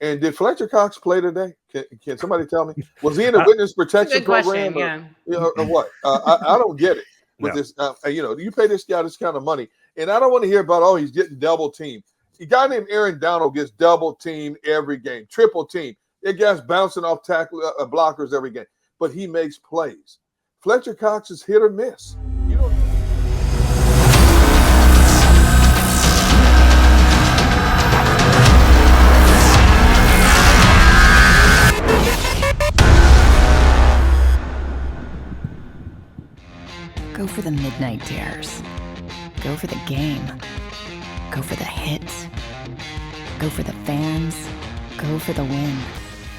And did Fletcher Cox play today? Can somebody tell me? Was he in a witness protection program? Or what? I don't get it with this. You pay this guy this kind of money, and I don't want to hear about, he's getting double teamed. A guy named Aaron Donald gets double teamed every game, triple teamed. That guy's bouncing off tackle blockers every game, but he makes plays. Fletcher Cox is hit or miss. You don't. Go for the midnight dares. Go for the game. Go for the hits. Go for the fans. Go for the win.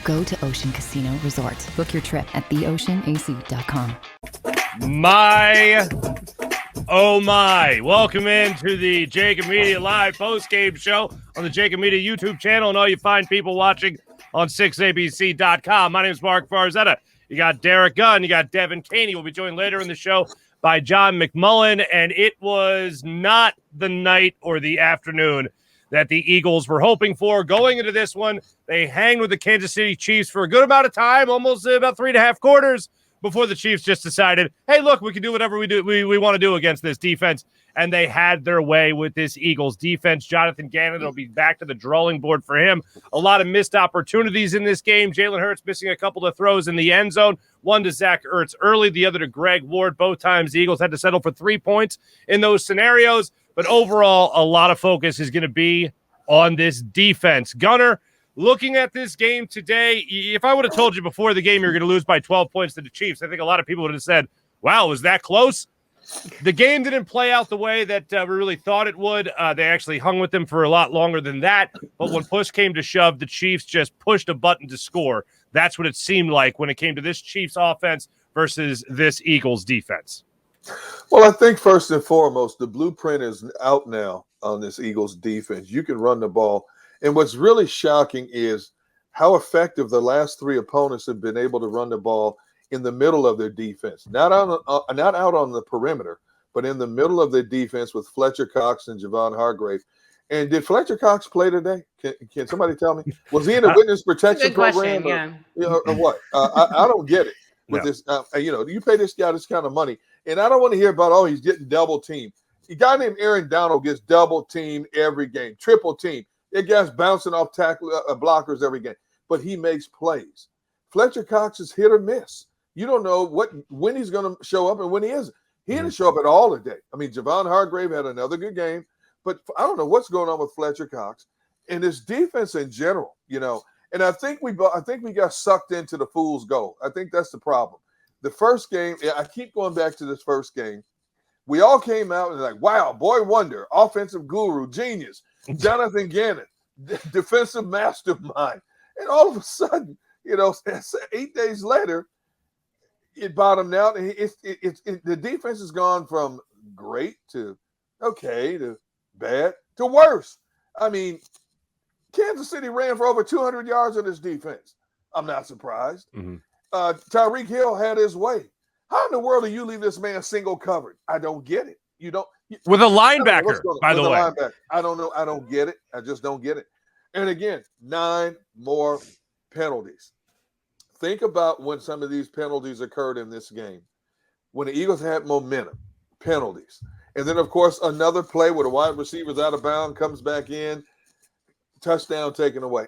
Go to Ocean Casino Resort. Book your trip at theoceanac.com. Oh my. Welcome into the JAKIB Media Live Postgame Show on the JAKIB Media YouTube channel and all you fine people watching on 6abc.com. My name is Mark Farzetta. You got Derrick Gunn. You got Devin Caney. We'll be joined later in the show by John McMullen, and it was not the night or the afternoon that the Eagles were hoping for. Going into this one, they hanged with the Kansas City Chiefs for a good amount of time, almost about 3.5 quarters, before the Chiefs just decided, hey, look, we can do whatever we want to do against this defense. And they had their way with this Eagles defense. Jonathan Gannon will be back to the drawing board for him. A lot of missed opportunities in this game. Jalen Hurts missing a couple of throws in the end zone. One to Zach Ertz early, the other to Greg Ward. Both times the Eagles had to settle for 3 points in those scenarios. But overall, a lot of focus is going to be on this defense. Gunner, looking at this game today, if I would have told you before the game you're going to lose by 12 points to the Chiefs, I think a lot of people would have said, wow, was that close? The game didn't play out the way that we really thought it would. They actually hung with them for a lot longer than that. But when push came to shove, the Chiefs just pushed a button to score. That's what it seemed like when it came to this Chiefs offense versus this Eagles defense. Well, I think first and foremost, the blueprint is out now on this Eagles defense. You can run the ball. And what's really shocking is how effective the last three opponents have been able to run the ball in the middle of their defense, not out on the perimeter, but in the middle of their defense with Fletcher Cox and Javon Hargrave. And did Fletcher Cox play today? Can somebody tell me? Was he in a witness protection program? Or what? I don't get it with this. You pay this guy this kind of money, and I don't want to hear about, he's getting double teamed. A guy named Aaron Donald gets double teamed every game, triple teamed. That guy's bouncing off tackle blockers every game, but he makes plays. Fletcher Cox is hit or miss. You don't know when he's going to show up and when he isn't. He didn't show up at all today. I mean, Javon Hargrave had another good game, but I don't know what's going on with Fletcher Cox and his defense in general. And I think we got sucked into the fool's gold. I think that's the problem. The first game, I keep going back to this first game. We all came out and like, wow, boy wonder, offensive guru, genius, Jonathan Gannon, defensive mastermind, and all of a sudden, 8 days later, it bottomed out. And the defense has gone from great to okay to bad to worse. I mean, Kansas City ran for over 200 yards on this defense. I'm not surprised. Tyreek Hill had his way. How in the world do you leave this man single covered? I don't get it. You don't. With a linebacker, by the way. Linebacker. I don't know. I don't get it. I just don't get it. And again, 9 more penalties. Think about when some of these penalties occurred in this game. When the Eagles had momentum, penalties. And then, of course, another play where the wide receiver's out of bounds, comes back in, touchdown taken away.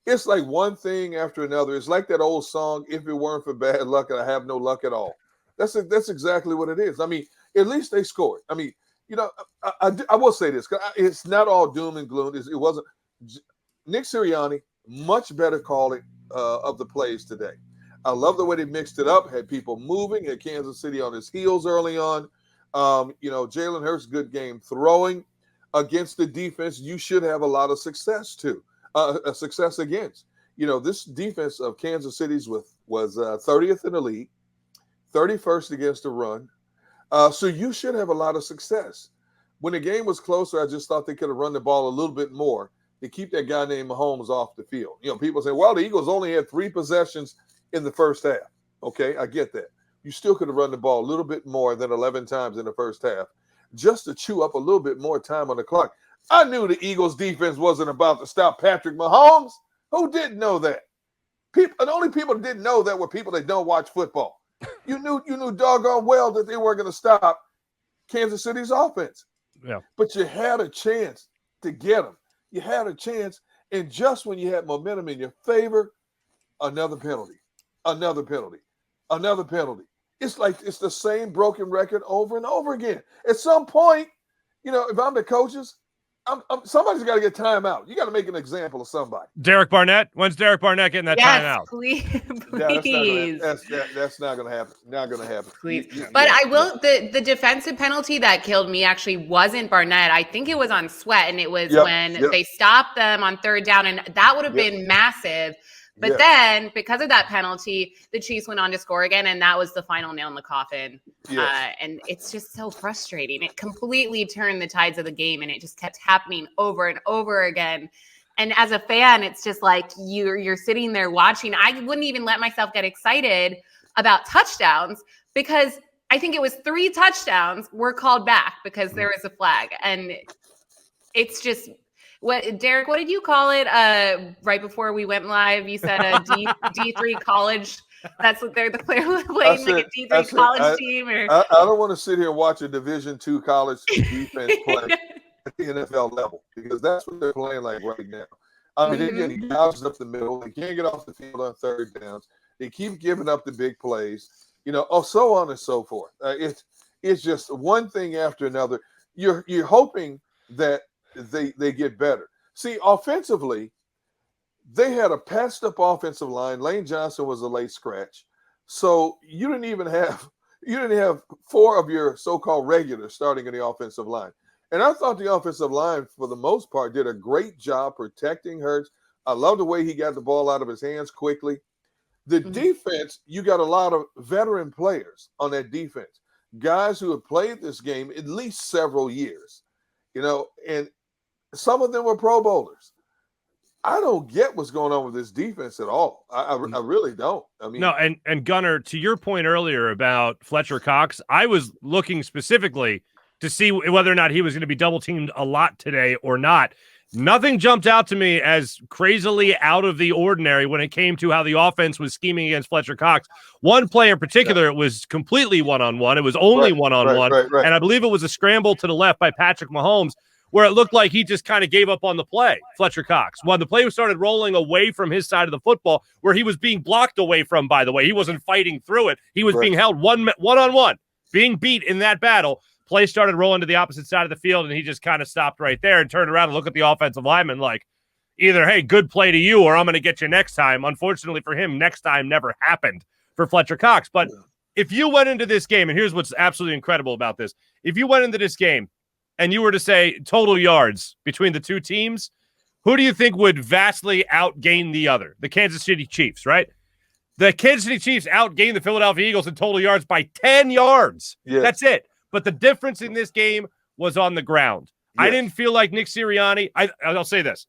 It's like one thing after another. It's like that old song, if it weren't for bad luck, I have no luck at all. That's exactly what it is. I mean, at least they scored. I mean, I will say this. It's not all doom and gloom. It wasn't. Nick Sirianni, much better calling of the plays today. I love the way they mixed it up, had people moving, had Kansas City on his heels early on. Jalen Hurts, good game throwing against the defense you should have a lot of success against. This defense of Kansas City's was 30th in the league, 31st against the run. So you should have a lot of success. When the game was closer, I just thought they could have run the ball a little bit more to keep that guy named Mahomes off the field. People say, well, the Eagles only had 3 possessions in the first half. Okay, I get that. You still could have run the ball a little bit more than 11 times in the first half just to chew up a little bit more time on the clock. I knew the Eagles defense wasn't about to stop Patrick Mahomes. Who didn't know that? The only people that didn't know that were people that don't watch football. You knew doggone well that they weren't going to stop Kansas City's offense. Yeah. But you had a chance to get them. You had a chance, and just when you had momentum in your favor, another penalty, another penalty, another penalty. It's like it's the same broken record over and over again. At some point, if I'm the coaches, somebody's got to get timeout. You got to make an example of somebody. Derek Barnett. When's Derek Barnett getting that timeout? Please. That's not going to happen. Not going to happen. Please. But I will. The defensive penalty that killed me actually wasn't Barnett. I think it was on Sweat, and it was when they stopped them on third down, and that would have been massive. But then, because of that penalty, the Chiefs went on to score again, and that was the final nail in the coffin. Yes. And it's just so frustrating. It completely turned the tides of the game, and it just kept happening over and over again. And as a fan, it's just like you're sitting there watching. I wouldn't even let myself get excited about touchdowns because I think it was 3 touchdowns were called back because there was a flag. And it's just – Derek, what did you call it right before we went live? You said a D3 college. That's what they're playing like a D3 college team. Or... I don't want to sit here and watch a Division II college defense play at the NFL level because that's what they're playing like right now. I mean, they're getting gouged up the middle. They can't get off the field on third downs. They keep giving up the big plays, so on and so forth. It's just one thing after another. You're hoping that they get better. See, offensively, they had a patched up offensive line. Lane Johnson was a late scratch. So you didn't have 4 of your so-called regulars starting in the offensive line. And I thought the offensive line, for the most part, did a great job protecting Hurts. I love the way he got the ball out of his hands quickly. The defense, you got a lot of veteran players on that defense, guys who have played this game at least several years, and some of them were Pro Bowlers. I don't get what's going on with this defense at all. I really don't. I mean, no, and Gunnar, to your point earlier about Fletcher Cox, I was looking specifically to see whether or not he was going to be double teamed a lot today or not. Nothing jumped out to me as crazily out of the ordinary when it came to how the offense was scheming against Fletcher Cox. One play in particular, it was completely one-on-one. It was only one-on-one. Right. And I believe it was a scramble to the left by Patrick Mahomes, where it looked like he just kind of gave up on the play, Fletcher Cox. When the play started rolling away from his side of the football, where he was being blocked away from, by the way. He wasn't fighting through it. He was being held one-on-one, being beat in that battle. Play started rolling to the opposite side of the field, and he just kind of stopped right there and turned around and looked at the offensive lineman like, either, hey, good play to you, or I'm going to get you next time. Unfortunately for him, next time never happened for Fletcher Cox. But if you went into this game, and here's what's absolutely incredible about this, if you went into this game and you were to say total yards between the two teams, who do you think would vastly outgain the other? The Kansas City Chiefs, right? The Kansas City Chiefs outgained the Philadelphia Eagles in total yards by 10 yards. Yes. That's it. But the difference in this game was on the ground. Yes. I didn't feel like Nick Sirianni. I'll say this.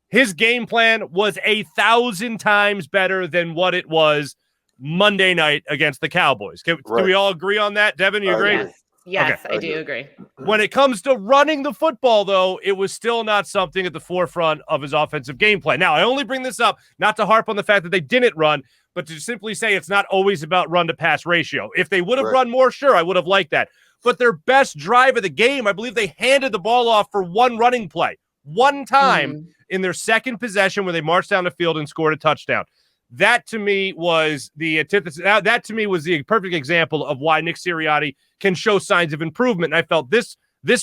His game plan was 1,000 times better than what it was Monday night against the Cowboys. Do we all agree on that? Devin, you agree? Yes, okay. I do agree. When it comes to running the football, though, it was still not something at the forefront of his offensive game plan. Now, I only bring this up not to harp on the fact that they didn't run, but to simply say it's not always about run-to-pass ratio. If they would have run more, sure, I would have liked that. But their best drive of the game, I believe they handed the ball off for one running play. One time in their second possession where they marched down the field and scored a touchdown. That to me was the antithesis. That to me was the perfect example of why Nick Sirianni can show signs of improvement. And I felt this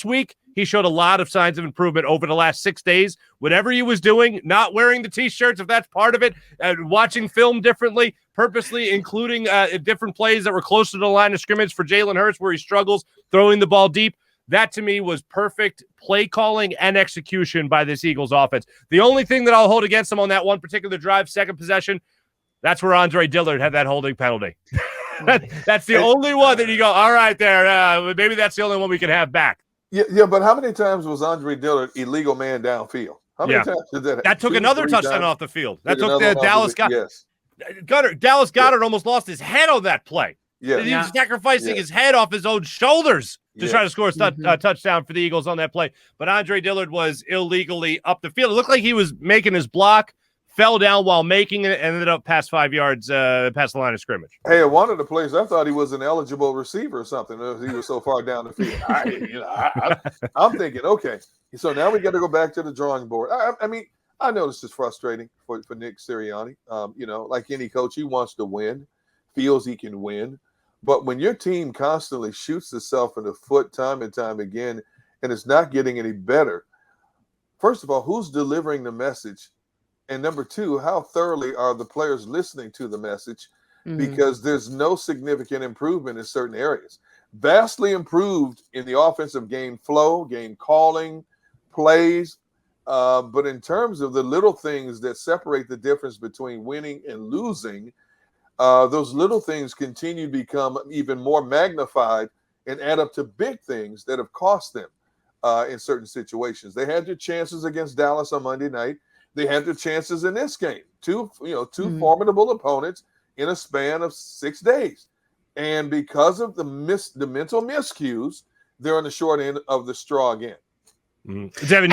week he showed a lot of signs of improvement over the last 6 days. Whatever he was doing, not wearing the T-shirts, if that's part of it, watching film differently, purposely including different plays that were close to the line of scrimmage for Jalen Hurts where he struggles throwing the ball deep. That, to me, was perfect play calling and execution by this Eagles offense. The only thing that I'll hold against them on that one particular drive, second possession, that's where Andre Dillard had that holding penalty. That's the only one that you go, all right, there. Maybe that's the only one we can have back. Yeah, but how many times was Andre Dillard illegal man downfield? How many times did that happen? That took another touchdown off the field. That took Dallas Goddard. Yes. Dallas Goddard almost lost his head on that play. Yeah. He was sacrificing his head off his own shoulders to try to score a touchdown for the Eagles on that play. But Andre Dillard was illegally up the field. It looked like he was making his block, fell down while making it, and ended up past 5 yards past the line of scrimmage. Hey, at one of the plays, I thought he was an eligible receiver or something. He was so far down the field. I'm thinking, okay, so now we got to go back to the drawing board. I mean, I know this is frustrating for Nick Sirianni. Like any coach, he wants to win, feels he can win. But when your team constantly shoots itself in the foot time and time again, and it's not getting any better, first of all, who's delivering the message? And number two, how thoroughly are the players listening to the message? Because there's no significant improvement in certain areas. Vastly improved in the offensive game flow, game calling, plays. But in terms of the little things that separate the difference between winning and losing, those little things continue to become even more magnified and add up to big things that have cost them in certain situations. They had their chances against Dallas on Monday night. They had their chances in this game. Two formidable opponents in a span of 6 days. And because of the mental miscues, they're on the short end of the straw again. Devin,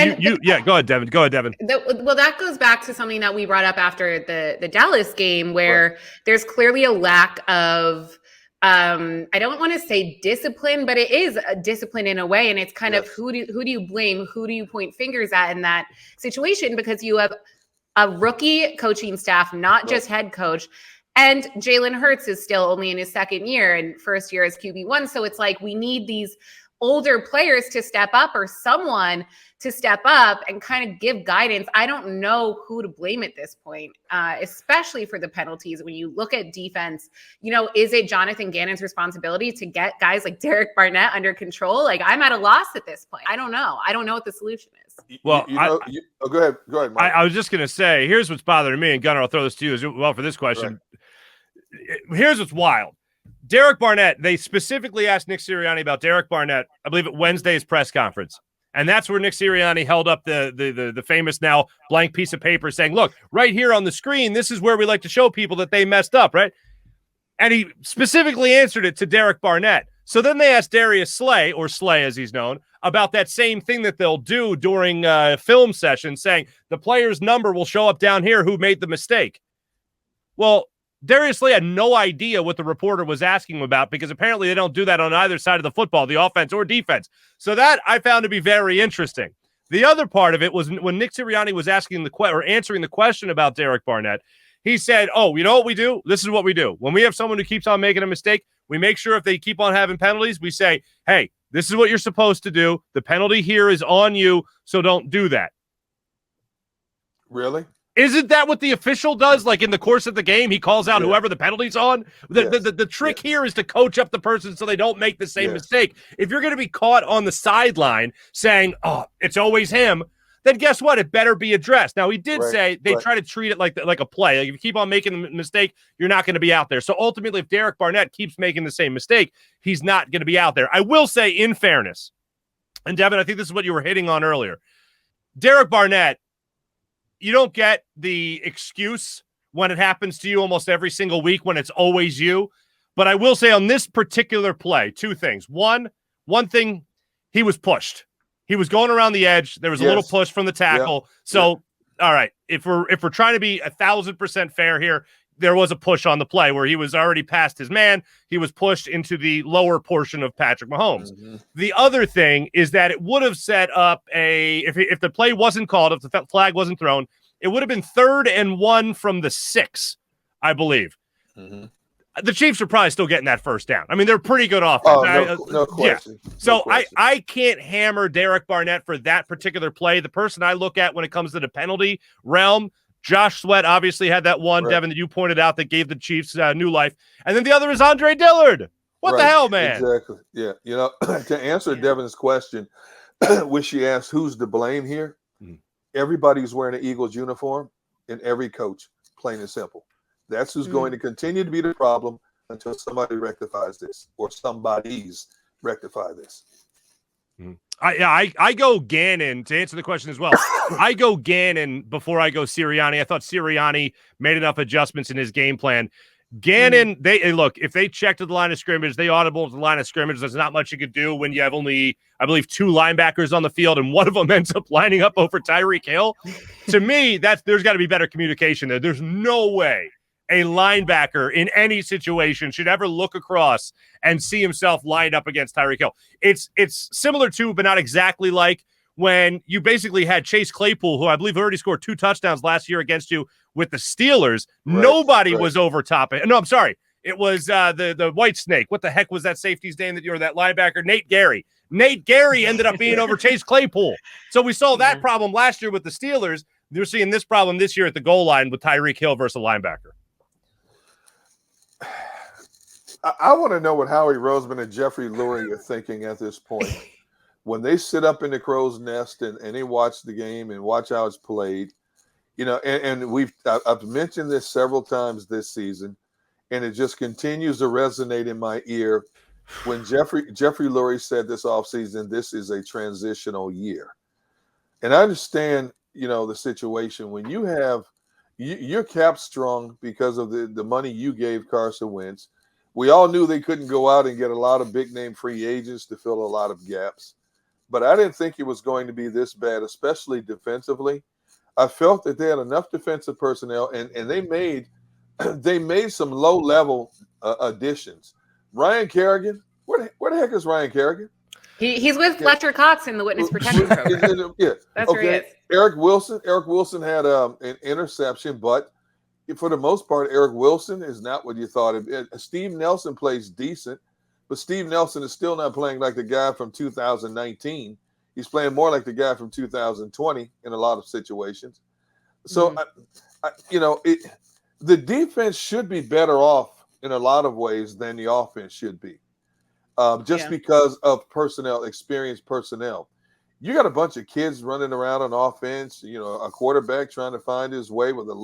go ahead, Devin. Go ahead, Devin. Well, that goes back to something that we brought up after the Dallas game, where there's clearly a lack of, I don't want to say discipline, but it is a discipline in a way. And it's kind of who do you blame? Who do you point fingers at in that situation? Because you have a rookie coaching staff, not just head coach. And Jalen Hurts is still only in his second year and first year as QB1. So it's like we need these older players to step up, or someone to step up and kind of give guidance. I don't know who to blame at this point, especially for the penalties. When you look at defense, is it Jonathan Gannon's responsibility to get guys like Derek Barnett under control? Like, I'm at a loss at this point. I don't know. I don't know what the solution is. Well, go ahead. Go ahead, Mike. I was just going to say, here's what's bothering me, and Gunnar, I'll throw this to you as well for this question. Right. Here's what's wild. Derek Barnett, they specifically asked Nick Sirianni about Derek Barnett, I believe, at Wednesday's press conference. And that's where Nick Sirianni held up the famous now blank piece of paper saying, look, right here on the screen, this is where we like to show people that they messed up, right? And he specifically answered it to Derek Barnett. So then they asked Darius Slay, or Slay as he's known, about that same thing that they'll do during film sessions, saying the player's number will show up down here who made the mistake. Well, Darius Slay had no idea what the reporter was asking him about, because apparently they don't do that on either side of the football, the offense or defense. So that I found to be very interesting. The other part of it was when Nick Sirianni was asking answering the question about Derek Barnett, he said, oh, you know what we do? This is what we do. When we have someone who keeps on making a mistake, we make sure if they keep on having penalties, we say, hey, this is what you're supposed to do. The penalty here is on you, so don't do that. Really? Isn't that what the official does? Like in the course of the game, he calls out whoever the penalty's on. The trick here is to coach up the person so they don't make the same mistake. If you're going to be caught on the sideline saying, oh, it's always him, then guess what? It better be addressed. Now, he did say they try to treat it like a play. Like if you keep on making the mistake, you're not going to be out there. So ultimately, if Derek Barnett keeps making the same mistake, he's not going to be out there. I will say, in fairness, and Devin, I think this is what you were hitting on earlier, Derek Barnett, you don't get the excuse when it happens to you almost every single week when it's always you. But I will say on this particular play, two things. One thing, he was pushed. He was going around the edge. There was a little push from the tackle. So, all right, if we're trying to be 1,000% fair here, there was a push on the play where he was already past his man. He was pushed into the lower portion of Patrick Mahomes. Mm-hmm. The other thing is that it would have set up if the play wasn't called, if the flag wasn't thrown, it would have been 3rd and 1 from the 6, I believe. Mm-hmm. The Chiefs are probably still getting that first down. I mean, they're pretty good offense. Oh, no question. Yeah. So no question. I can't hammer Derek Barnett for that particular play. The person I look at when it comes to the penalty realm, Josh Sweat obviously had that one, Devin, that you pointed out that gave the Chiefs new life. And then the other is Andre Dillard. What the hell, man? Exactly. Yeah. To answer Devin's question, when she asked who's to blame here, everybody's wearing an Eagles uniform and every coach, plain and simple. That's who's going to continue to be the problem until somebody rectifies this, or somebody's rectify this. I go Gannon to answer the question as well. I go Gannon before I go Sirianni. I thought Sirianni made enough adjustments in his game plan. Gannon, look, if they check to the line of scrimmage, they audible to the line of scrimmage. There's not much you could do when you have only, I believe, 2 linebackers on the field, and one of them ends up lining up over Tyreek Hill. To me, there's got to be better communication there. There's no way a linebacker in any situation should ever look across and see himself lined up against Tyreek Hill. It's similar to, but not exactly like, when you basically had Chase Claypool, who I believe already scored 2 touchdowns last year against you with the Steelers. Right, Nobody was over top it. No, I'm sorry. It was the White Snake. What the heck was that safety's name that that linebacker? Nate Gary. Nate Gary ended up being over Chase Claypool. So we saw that problem last year with the Steelers. They're seeing this problem this year at the goal line with Tyreek Hill versus a linebacker. I want to know what Howie Roseman and Jeffrey Lurie are thinking at this point. When they sit up in the crow's nest and they watch the game and watch how it's played, and I've mentioned this several times this season, and it just continues to resonate in my ear when Jeffrey Lurie said this offseason, this is a transitional year. And I understand, the situation when you have you're cap strong because of the money you gave Carson Wentz. We all knew they couldn't go out and get a lot of big name free agents to fill a lot of gaps. But I didn't think it was going to be this bad, especially defensively. I felt that they had enough defensive personnel, and they made some low-level additions. Ryan Kerrigan, where the heck is Ryan Kerrigan? He's with Fletcher Cox in the witness protection program. Yeah, that's where he is. Eric Wilson had an interception, but for the most part, Eric Wilson is not what you thought. Steve Nelson plays decent. But Steve Nelson is still not playing like the guy from 2019. He's playing more like the guy from 2020 in a lot of situations. So, the defense should be better off in a lot of ways than the offense should be, because of experienced personnel. You got a bunch of kids running around on offense, a quarterback trying to find his way with a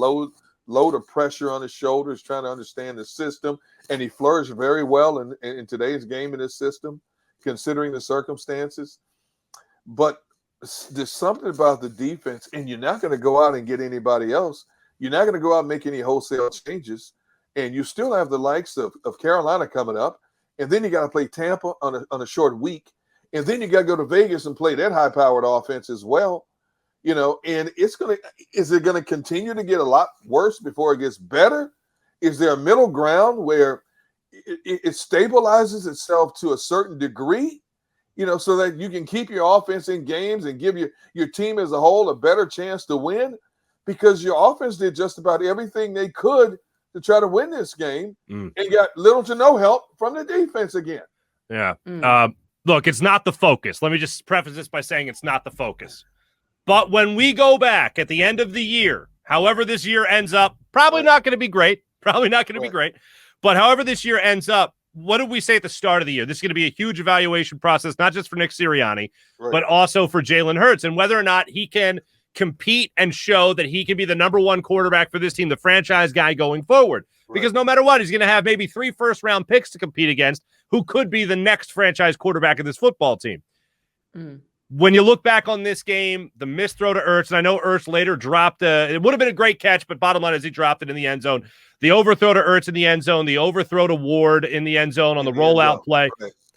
load of pressure on his shoulders, trying to understand the system. And he flourished very well in today's game in this system, considering the circumstances. But there's something about the defense, and you're not going to go out and get anybody else. You're not going to go out and make any wholesale changes. And you still have the likes of Carolina coming up. And then you got to play Tampa on a short week. And then you got to go to Vegas and play that high-powered offense as well. And is it going to continue to get a lot worse before it gets better? Is there a middle ground where it stabilizes itself to a certain degree, so that you can keep your offense in games and give your team as a whole a better chance to win? Because your offense did just about everything they could to try to win this game and got little to no help from the defense again. Yeah. Look, it's not the focus. Let me just preface this by saying it's not the focus. But when we go back at the end of the year, however this year ends up, probably not going to be great. But however this year ends up, what did we say at the start of the year? This is going to be a huge evaluation process, not just for Nick Sirianni, but also for Jalen Hurts, and whether or not he can compete and show that he can be the number 1 quarterback for this team, the franchise guy going forward. Because no matter what, he's going to have maybe 3 first-round picks to compete against who could be the next franchise quarterback of this football team. When you look back on this game, the missed throw to Ertz, and I know Ertz later dropped it would have been a great catch, but bottom line is he dropped it in the end zone. The overthrow to Ertz in the end zone, the overthrow to Ward in the end zone on the rollout play.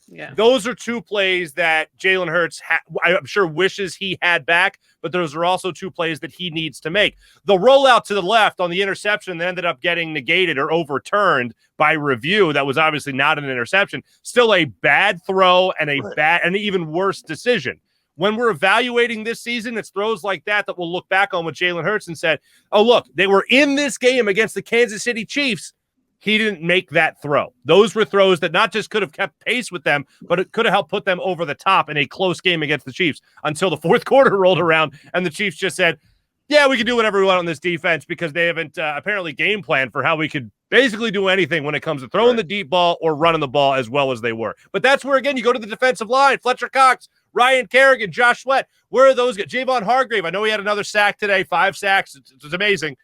Yeah. Those are 2 plays that Jalen Hurts, I'm sure, wishes he had back, but those are also 2 plays that he needs to make. The rollout to the left on the interception that ended up getting negated or overturned by review, that was obviously not an interception, still a bad throw and an even worse decision. When we're evaluating this season, it's throws like that we'll look back on with Jalen Hurts and said, oh, look, they were in this game against the Kansas City Chiefs. He didn't make that throw. Those were throws that not just could have kept pace with them, but it could have helped put them over the top in a close game against the Chiefs until the 4th quarter rolled around and the Chiefs just said, yeah, we can do whatever we want on this defense because they haven't apparently game planned for how we could basically do anything when it comes to throwing the deep ball or running the ball as well as they were. But that's where, again, you go to the defensive line. Fletcher Cox, Ryan Kerrigan, Josh Sweat. Where are those guys? Javon Hargrave. I know he had another sack today, 5 sacks. It's amazing.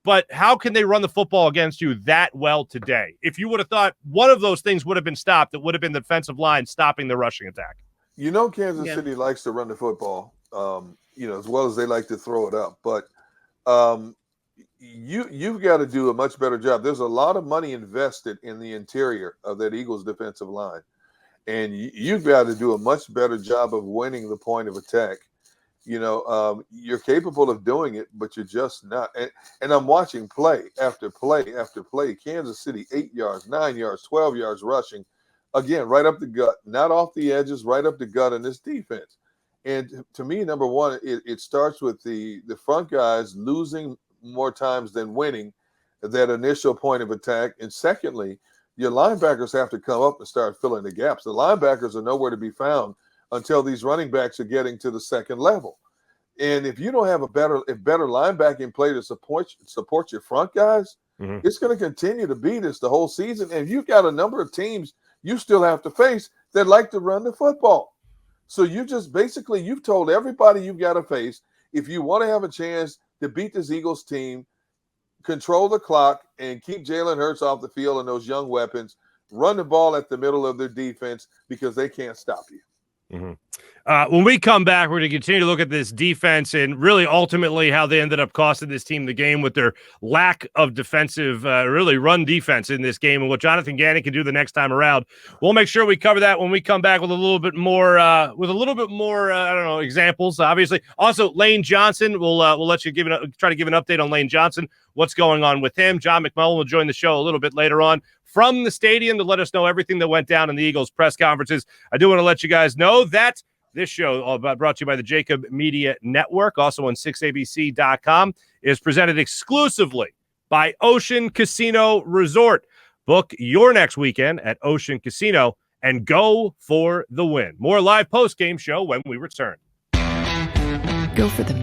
But how can they run the football against you that well today? If you would have thought one of those things would have been stopped, it would have been the defensive line stopping the rushing attack. Kansas City likes to run the football, as well as they like to throw it up. But, you've got to do a much better job. There's a lot of money invested in the interior of that Eagles defensive line, and you've got to do a much better job of winning the point of attack. You're capable of doing it, but you're just not. And I'm watching play after play after play. Kansas City, 8 yards, 9 yards, 12 yards rushing. Again, right up the gut, not off the edges, right up the gut in this defense. And to me, number one, it starts with the front guys losing more times than winning that initial point of attack. And secondly, your linebackers have to come up and start filling the gaps. The linebackers are nowhere to be found until these running backs are getting to the second level. And if you don't have better linebacking play to support your front guys, it's going to continue to be this the whole season. And you've got a number of teams you still have to face that like to run the football. So you've told everybody you've got to face, if you want to have a chance to beat this Eagles team, control the clock and keep Jalen Hurts off the field and those young weapons, run the ball at the middle of their defense because they can't stop you. When we come back, we're going to continue to look at this defense and really ultimately how they ended up costing this team the game with their lack of defensive, really run defense in this game and what Jonathan Gannon can do the next time around. We'll make sure we cover that when we come back with a little bit more, I don't know, examples, obviously. Also, Lane Johnson, we'll let you try to give an update on Lane Johnson, what's going on with him. John McMullen will join the show a little bit later on from the stadium to let us know everything that went down in the Eagles press conferences. I do want to let you guys know that this show, brought to you by the JAKIB Media Network, also on 6abc.com, is presented exclusively by Ocean Casino Resort. Book your next weekend at Ocean Casino and go for the win. More live post-game show when we return. Go for the